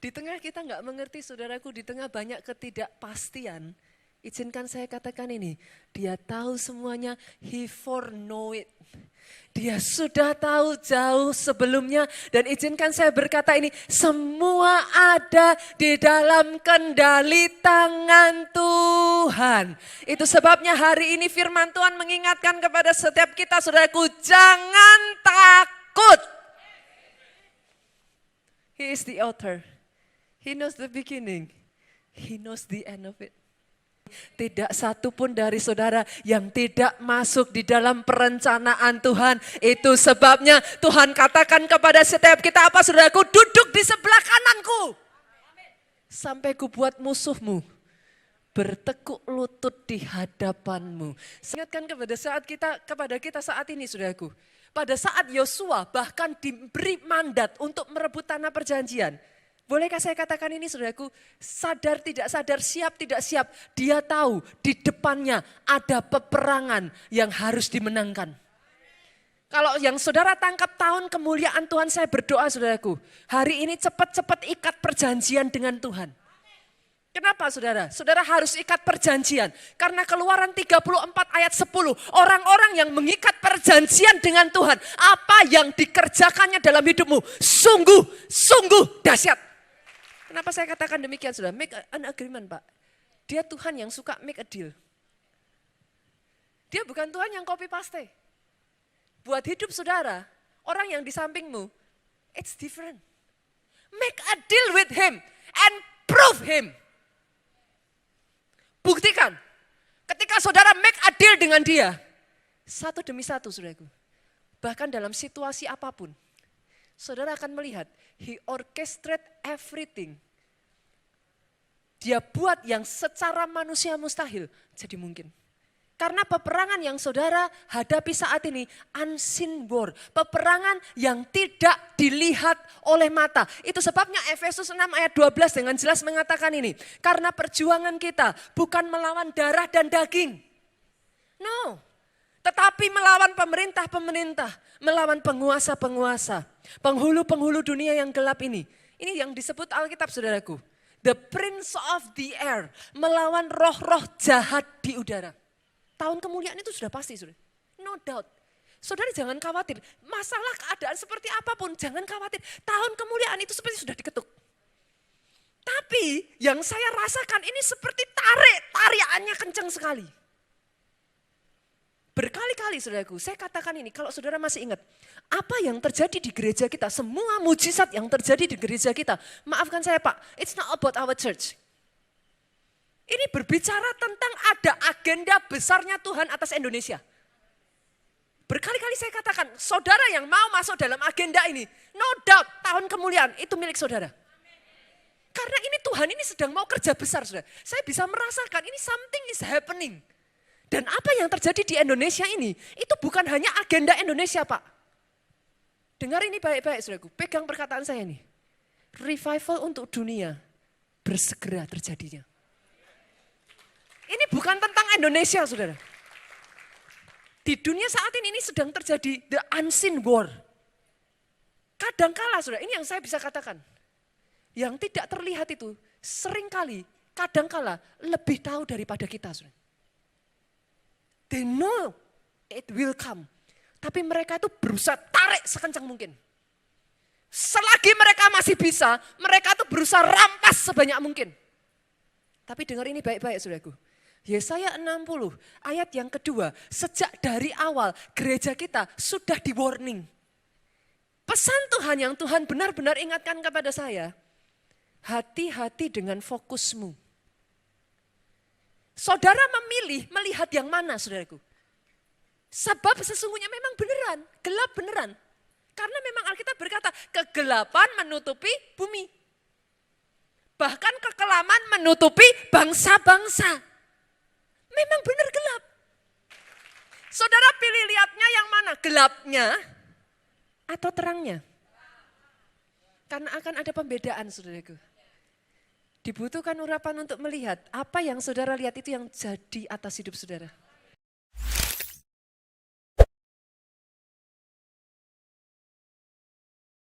Di tengah kita nggak mengerti saudaraku, di tengah banyak ketidakpastian, izinkan saya katakan ini, dia tahu semuanya, he foreknow it. Dia sudah tahu jauh sebelumnya dan izinkan saya berkata ini, semua ada di dalam kendali tangan Tuhan. Itu sebabnya hari ini firman Tuhan mengingatkan kepada setiap kita, saudaraku, jangan takut. He is the author. He knows the beginning. He knows the end of it. Tidak satu pun dari saudara yang tidak masuk di dalam perencanaan Tuhan. Itu sebabnya Tuhan katakan kepada setiap kita, apa saudaraku? Duduk di sebelah kananku. Sampai ku buat musuhmu bertekuk lutut di hadapanmu. Ingatkan kepada kita saat ini saudaraku. Pada saat Yosua bahkan diberi mandat untuk merebut tanah perjanjian. Bolehkah saya katakan ini saudaraku, sadar tidak sadar, siap tidak siap, dia tahu di depannya ada peperangan yang harus dimenangkan. Kalau yang saudara tangkap tahun kemuliaan Tuhan, saya berdoa saudaraku, hari ini cepat-cepat ikat perjanjian dengan Tuhan. Kenapa saudara? Saudara harus ikat perjanjian. Karena Keluaran 34 ayat 10, orang-orang yang mengikat perjanjian dengan Tuhan, apa yang dikerjakannya dalam hidupmu, sungguh dahsyat. Kenapa saya katakan demikian saudara? Make an agreement Pak. Dia Tuhan yang suka make a deal. Dia bukan Tuhan yang copy paste. Buat hidup saudara, orang yang di sampingmu, it's different. Make a deal with him and prove him. Buktikan. Ketika saudara make a deal dengan dia, satu demi satu saudaraku. Bahkan dalam situasi apapun, saudara akan melihat, he orchestrate everything. Dia buat yang secara manusia mustahil jadi mungkin. Karena peperangan yang saudara hadapi saat ini unseen war. Peperangan yang tidak dilihat oleh mata. Itu sebabnya Efesus 6 ayat 12 dengan jelas mengatakan ini. Karena perjuangan kita bukan melawan darah dan daging. No. Tetapi melawan pemerintah-pemerintah, melawan penguasa-penguasa, penghulu-penghulu dunia yang gelap ini. Ini yang disebut Alkitab saudaraku. The Prince of the Air, melawan roh-roh jahat di udara. Tahun kemuliaan itu sudah pasti, saudara. No doubt. Saudara jangan khawatir, masalah keadaan seperti apapun jangan khawatir. Tahun kemuliaan itu seperti sudah diketuk. Tapi yang saya rasakan ini seperti tariannya kencang sekali. Berkali-kali saudaraku, saya katakan ini, kalau saudara masih ingat, apa yang terjadi di gereja kita, semua mujizat yang terjadi di gereja kita, maafkan saya Pak, it's not about our church. Ini berbicara tentang ada agenda besarnya Tuhan atas Indonesia. Berkali-kali saya katakan, saudara yang mau masuk dalam agenda ini, no doubt tahun kemuliaan itu milik saudara. Karena ini Tuhan ini sedang mau kerja besar saudara. Saya bisa merasakan ini something is happening. Dan apa yang terjadi di Indonesia ini, itu bukan hanya agenda Indonesia Pak. Dengar ini baik-baik saudaraku, pegang perkataan saya ini. Revival untuk dunia bersegera terjadinya. Ini bukan tentang Indonesia saudara. Di dunia saat ini sedang terjadi the unseen war. Kadangkala saudara, ini yang saya bisa katakan. Yang tidak terlihat itu seringkali, kadangkala lebih tahu daripada kita saudara. They know it will come. Tapi mereka itu berusaha tarik sekencang mungkin. Selagi mereka masih bisa, mereka itu berusaha rampas sebanyak mungkin. Tapi dengar ini baik-baik saudaraku. Yesaya 60 ayat yang kedua, sejak dari awal gereja kita sudah di warning. Pesan Tuhan yang Tuhan benar-benar ingatkan kepada saya, hati-hati dengan fokusmu. Saudara memilih melihat yang mana saudaraku. Sebab sesungguhnya memang beneran, gelap beneran. Karena memang Alkitab berkata kegelapan menutupi bumi. Bahkan kekelaman menutupi bangsa-bangsa. Memang benar gelap. Saudara pilih lihatnya yang mana? Gelapnya atau terangnya? Karena akan ada pembedaan saudaraku. Dibutuhkan urapan untuk melihat apa yang saudara lihat itu yang jadi atas hidup saudara.